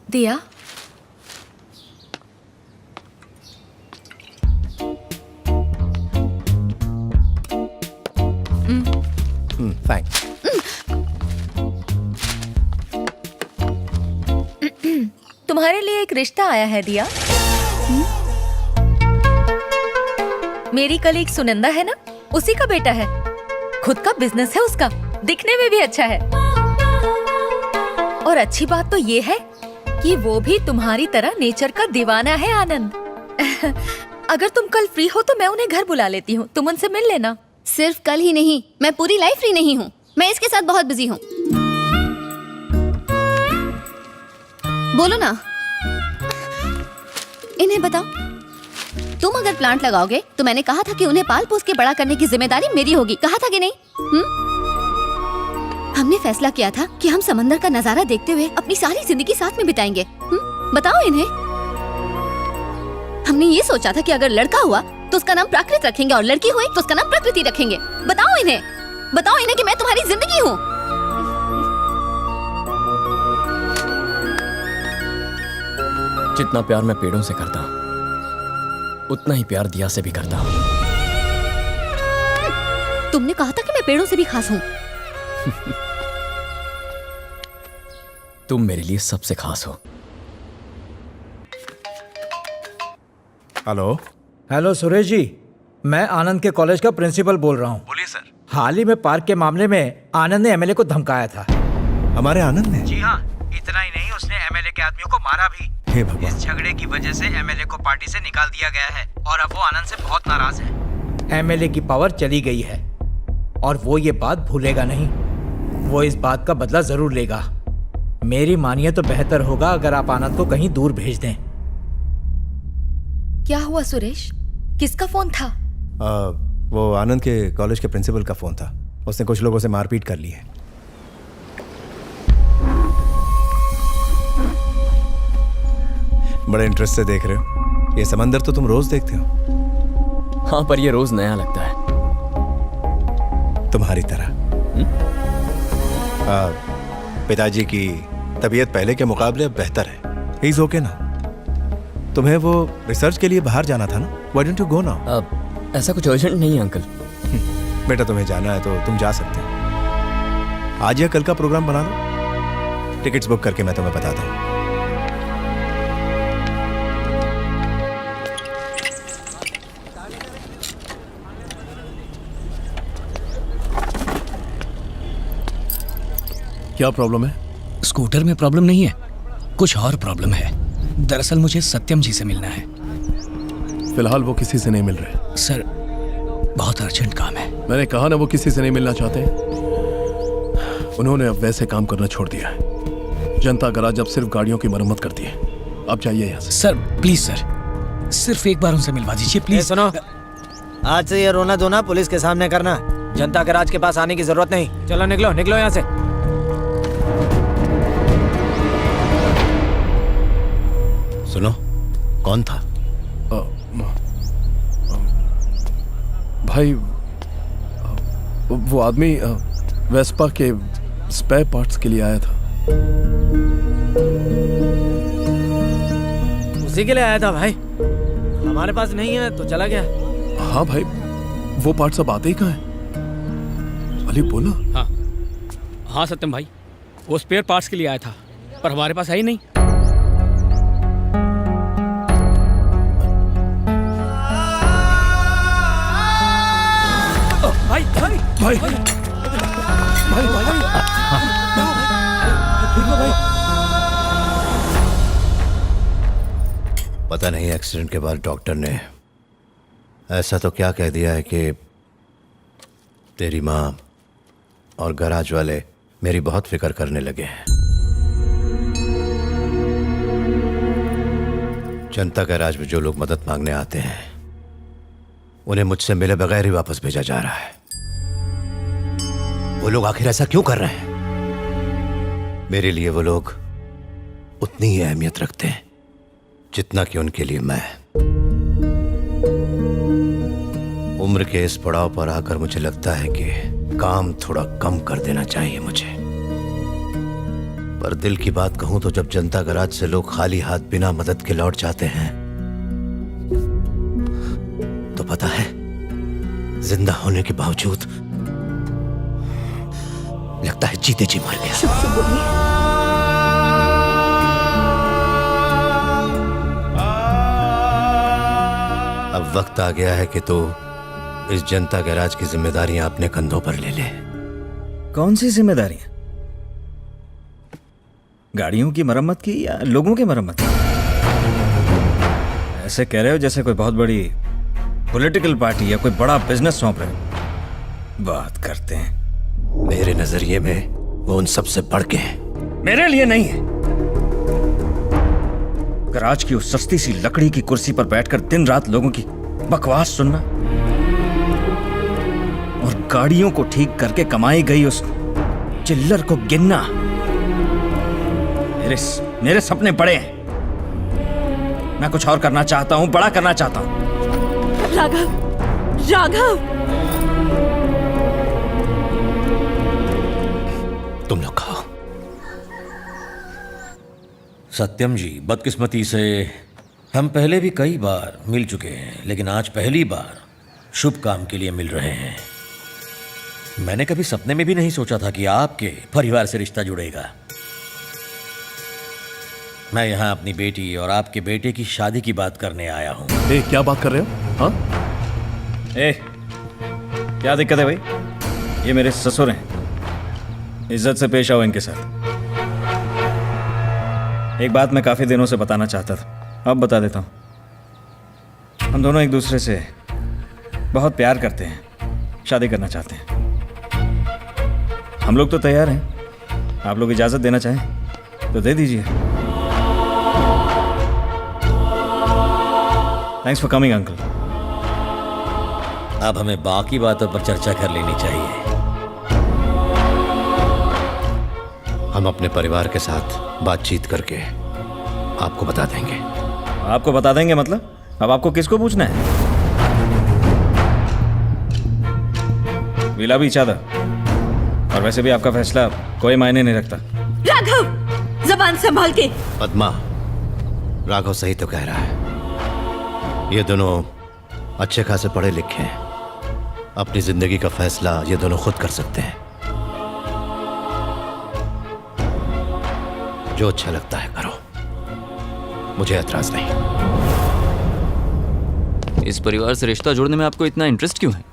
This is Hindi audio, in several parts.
दिया, थैंक्स। तुम्हारे लिए एक रिश्ता आया है दिया। मेरी कलीग सुनंदा है ना, उसी का बेटा है। खुद का बिजनेस है उसका, दिखने में भी अच्छा है। और अच्छी बात तो ये है कि वो भी तुम्हारी तरह नेचर का दीवाना है आनंद। अगर तुम कल फ्री हो तो मैं उन्हें घर बुला लेती हूँ, तुम उनसे मिल लेना। सिर्फ कल ही नहीं, मैं पूरी लाइफ फ्री नहीं हूँ। मैं इसके साथ बहुत बिजी हूँ। बोलो ना, इन्हें बताओ। तुम अगर प्लांट लगाओगे तो मैंने कहा था कि उन्हें पाल पोस के बड़ा करने की जिम्मेदारी मेरी होगी, कहा था कि नहीं? हमने फैसला किया था कि हम समंदर का नजारा देखते हुए अपनी सारी जिंदगी साथ में बिताएंगे। बताओ इन्हें। हमने ये सोचा था कि अगर लड़का हुआ तो उसका नाम प्राकृत रखेंगे और लड़की हुई तो उसका नाम प्रकृति रखेंगे। बताओ इन्हें कि मैं तुम्हारी जिंदगी हूँ। जितना प्यार मैं पेड़ों से करता हूँ उतना ही प्यार दिया से भी करता हूँ। तुमने कहा था कि मैं पेड़ों से भी खास हूँ। तुम मेरे लिए सबसे खास हो। हेलो। हेलो सुरेश जी, मैं आनंद के कॉलेज का प्रिंसिपल बोल रहा हूँ। बोलिए सर। हाल ही में पार्क के मामले में आनंद ने एमएलए को धमकाया था। हमारे आनंद ने? जी हाँ, इतना ही नहीं, उसने एमएलए के आदमियों को मारा भी। हे भगवान। इस झगड़े की वजह से एमएलए को पार्टी से निकाल दिया गया है और अब वो आनंद से बहुत नाराज है। एमएलए की पावर चली गई है और वो ये बात भूलेगा नहीं। वो इस बात का बदला जरूर लेगा। मेरी मानिए तो बेहतर होगा अगर आप आनंद को कहीं दूर भेज दें। क्या हुआ सुरेश, किसका फोन था? वो आनंद के कॉलेज के प्रिंसिपल का फोन था। उसने कुछ लोगों से मारपीट कर ली है। बड़े इंटरेस्ट से देख रहे हो। ये समंदर तो तुम रोज देखते हो। हाँ, पर ये रोज नया लगता है, तुम्हारी तरह। पिताजी की तबीयत पहले के मुकाबले अब बेहतर है। ही इज ओके ना। तुम्हें वो रिसर्च के लिए बाहर जाना था ना? Why don't you go now? अब ऐसा कुछ अर्जेंट नहीं है अंकल। बेटा, तुम्हें जाना है तो तुम जा सकते हो। आज या कल का प्रोग्राम बना लो। टिकट्स बुक करके मैं तुम्हें बताता हूँ। क्या प्रॉब्लम है? स्कूटर में प्रॉब्लम नहीं है, कुछ और प्रॉब्लम है। दरअसल मुझे सत्यम जी से मिलना है। फिलहाल वो किसी से नहीं मिल रहे। सर, बहुत अर्जेंट काम है। मैंने कहा ना, वो किसी से नहीं मिलना चाहते। उन्होंने अब वैसे काम करना छोड़ दिया है। जनता गराज अब सिर्फ गाड़ियों की मरम्मत करती है। आप जाइए यहाँ से। सर प्लीज सर, सिर्फ एक बार उनसे मिलवा दीजिए प्लीज। सुनो, आज से ये रोना धोना पुलिस के सामने करना। जनता गराज के पास आने की जरूरत नहीं। चलो निकलो निकलो यहाँ से। सुनो, कौन था? भाई, वो आदमी वेस्पा के स्पेयर पार्ट्स के लिए आया था। उसी के लिए आया था भाई। हमारे पास नहीं है तो चला गया। हाँ भाई, वो पार्ट्स अब आते ही कहाँ हैं? अली बोला। हाँ सत्यम भाई, वो स्पेयर पार्ट्स के लिए आया था पर हमारे पास है ही नहीं। भाई भाई भाई भाई भाई भाई पता नहीं एक्सीडेंट के बाद डॉक्टर ने ऐसा तो क्या कह दिया है कि तेरी माँ और गराज वाले मेरी बहुत फिक्र करने लगे हैं। जनता गराज में जो लोग मदद मांगने आते हैं उन्हें मुझसे मिले बगैर ही वापस भेजा जा रहा है। वो लोग आखिर ऐसा क्यों कर रहे हैं? मेरे लिए वो लोग उतनी ही अहमियत रखते हैं जितना कि उनके लिए मैं। उम्र के इस पड़ाव पर आकर मुझे लगता है कि काम थोड़ा कम कर देना चाहिए मुझे। पर दिल की बात कहूं तो जब जनता गराज से लोग खाली हाथ बिना मदद के लौट जाते हैं तो पता है, जिंदा होने के बावजूद लगता है जीते जी मर गया। शुभ शुभ बोलिए। अब वक्त आ गया है कि तू इस जनता गैराज की जिम्मेदारियां अपने कंधों पर ले ले। कौन सी जिम्मेदारियां? गाड़ियों की मरम्मत की या लोगों की मरम्मत की? ऐसे कह रहे हो जैसे कोई बहुत बड़ी पॉलिटिकल पार्टी या कोई बड़ा बिजनेस सौंप रहे हो। बात करते हैं। मेरे नजरिए में वो उन सबसे बढ़ के है। मेरे लिए नहीं है। गराज की उस सस्ती सी लकड़ी की कुर्सी पर बैठकर दिन रात लोगों की बकवास सुनना और गाड़ियों को ठीक करके कमाई गई उस चिल्लर को गिनना, मेरे सपने बड़े हैं। मैं कुछ और करना चाहता हूं, बड़ा करना चाहता हूं। राघव, राघव, तुम लोग खाओ। सत्यम जी, बदकिस्मती से हम पहले भी कई बार मिल चुके हैं, लेकिन आज पहली बार शुभ काम के लिए मिल रहे हैं। मैंने कभी सपने में भी नहीं सोचा था कि आपके परिवार से रिश्ता जुड़ेगा। मैं यहाँ अपनी बेटी और आपके बेटे की शादी की बात करने आया हूँ। क्या बात कर रहे हो? हाँ? क्या दिक्कत है भाई? ये मेरे ससुर हैं, इज्जत से पेश आओ इनके साथ। एक बात मैं काफी दिनों से बताना चाहता था, अब बता देता हूँ। हम दोनों एक दूसरे से बहुत प्यार करते हैं, शादी करना चाहते हैं। हम लोग तो तैयार हैं, आप लोग इजाजत देना चाहें तो दे दीजिए। Thanks for coming uncle. अब हमें बाकी बातों पर चर्चा कर लेनी चाहिए। हम अपने परिवार के साथ बातचीत करके आपको बता देंगे। आपको बता देंगे मतलब? अब आपको किसको पूछना है? विला भी चाहता, और वैसे भी आपका फैसला कोई मायने नहीं रखता। राघव, जबान संभाल के। पद्मा, राघव सही तो कह रहा है। ये दोनों अच्छे खासे पढ़े लिखे हैं, अपनी जिंदगी का फैसला ये दोनों खुद कर सकते हैं। जो अच्छा लगता है करो, मुझे एतराज नहीं। इस परिवार से रिश्ता जोड़ने में आपको इतना इंटरेस्ट क्यों है?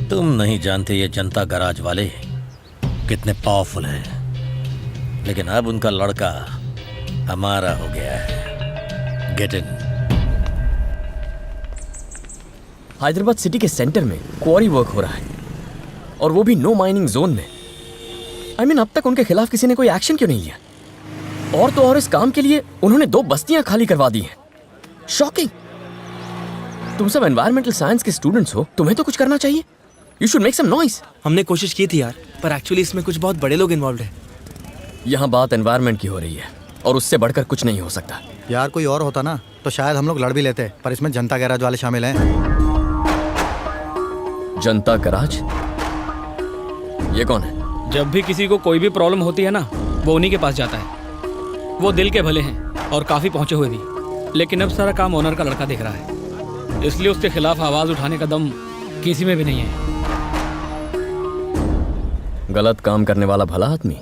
तुम नहीं जानते ये जनता गराज वाले कितने पावरफुल हैं, लेकिन अब उनका लड़का हमारा हो गया है। Get in. हैदराबाद सिटी के सेंटर में क्वारी वर्क हो रहा है, और वो भी नो माइनिंग जोन में। I mean, अब तक उनके खिलाफ किसी ने कोई एक्शन क्यों नहीं लिया? और तो और इस काम के लिए उन्होंने 2 बस्तियां खाली करवा दी हैं। शॉकिंग। तुम सब एनवायरमेंटल साइंस के स्टूडेंट्स हो, तुम्हें तो कुछ करना चाहिए। You should make some noise. हमने कोशिश की थी यार, पर एक्चुअली इसमें कुछ बहुत बड़े लोग इन्वॉल्व हैं। यहाँ बात एनवायरमेंट की हो रही है, और उससे बढ़कर कुछ नहीं हो सकता। यार कोई और होता ना तो शायद हम लोग लड़ भी लेते, पर इसमें जनता गैराज वाले शामिल हैं। जनता गराज? ये कौन है? जब भी किसी को कोई भी प्रॉब्लम होती है ना, वो उन्हीं के पास जाता है। वो दिल के भले हैं और काफ़ी पहुंचे हुए भी, लेकिन अब सारा काम ओनर का लड़का देख रहा है, इसलिए उसके खिलाफ आवाज़ उठाने का दम किसी में भी नहीं है। गलत काम करने वाला भला आदमी।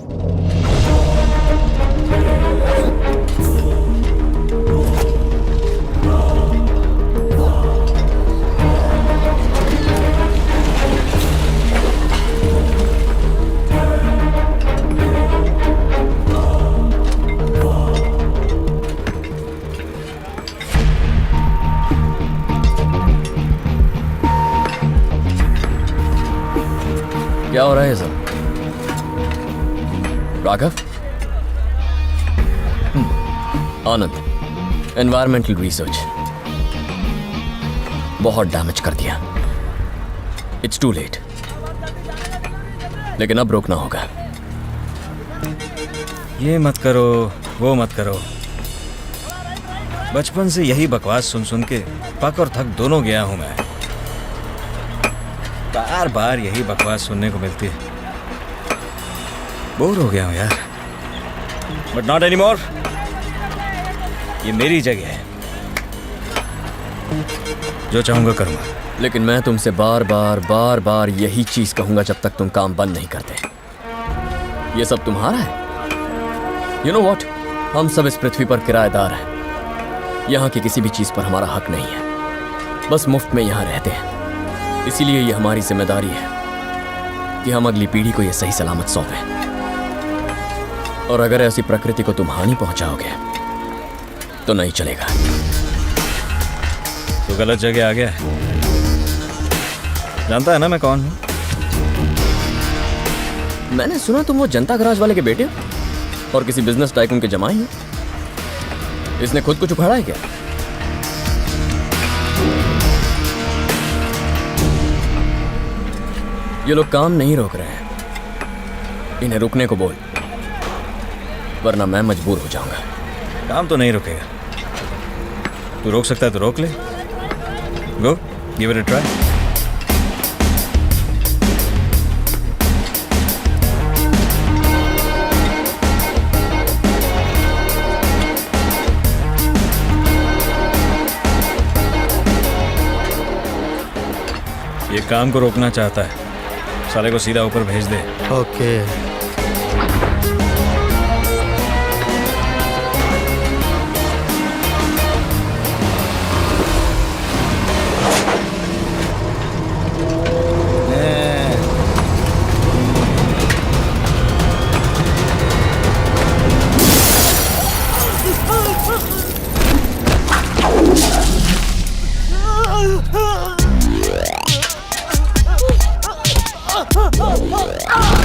क्या हो रहा है सब? राघव? आनंद, एनवायरमेंटल रिसर्च बहुत डैमेज कर दिया। इट्स टू लेट, लेकिन अब रोकना होगा। ये मत करो, वो मत करो। बचपन से यही बकवास सुन सुन के पक और थक दोनों गया हूं मैं। बार बार यही बकवास सुनने को मिलती है। बोर हो गया हूँ यार, बट नॉट एनी मोर। ये मेरी जगह है, जो चाहूंगा करूंगा। लेकिन मैं तुमसे बार बार यही चीज कहूंगा जब तक तुम काम बंद नहीं करते। ये सब तुम्हारा है। यू नो वॉट, हम सब इस पृथ्वी पर किराएदार हैं। यहाँ की किसी भी चीज पर हमारा हक नहीं है, बस मुफ्त में यहाँ रहते हैं। इसीलिए ये हमारी जिम्मेदारी है कि हम अगली पीढ़ी को ये सही सलामत सौंपें। और अगर ऐसी प्रकृति को तुम हानि पहुंचाओगे तो नहीं चलेगा। तो गलत जगह आ गया है। जानता है ना मैं कौन हूँ? मैंने सुना तुम वो जनता गराज वाले के बेटे हो और किसी बिजनेस टाइकून के जमाई हो। इसने खुद कुछ उखाड़ा है क्या? ये लोग काम नहीं रोक रहे हैं, इन्हें रुकने को बोल, वरना मैं मजबूर हो जाऊंगा। काम तो नहीं रुकेगा। तू रोक सकता है तो रोक ले। गो, गिव इट अ ट्राई। ये काम को रोकना चाहता है, साले को सीधा ऊपर भेज दे। ओके। Ah!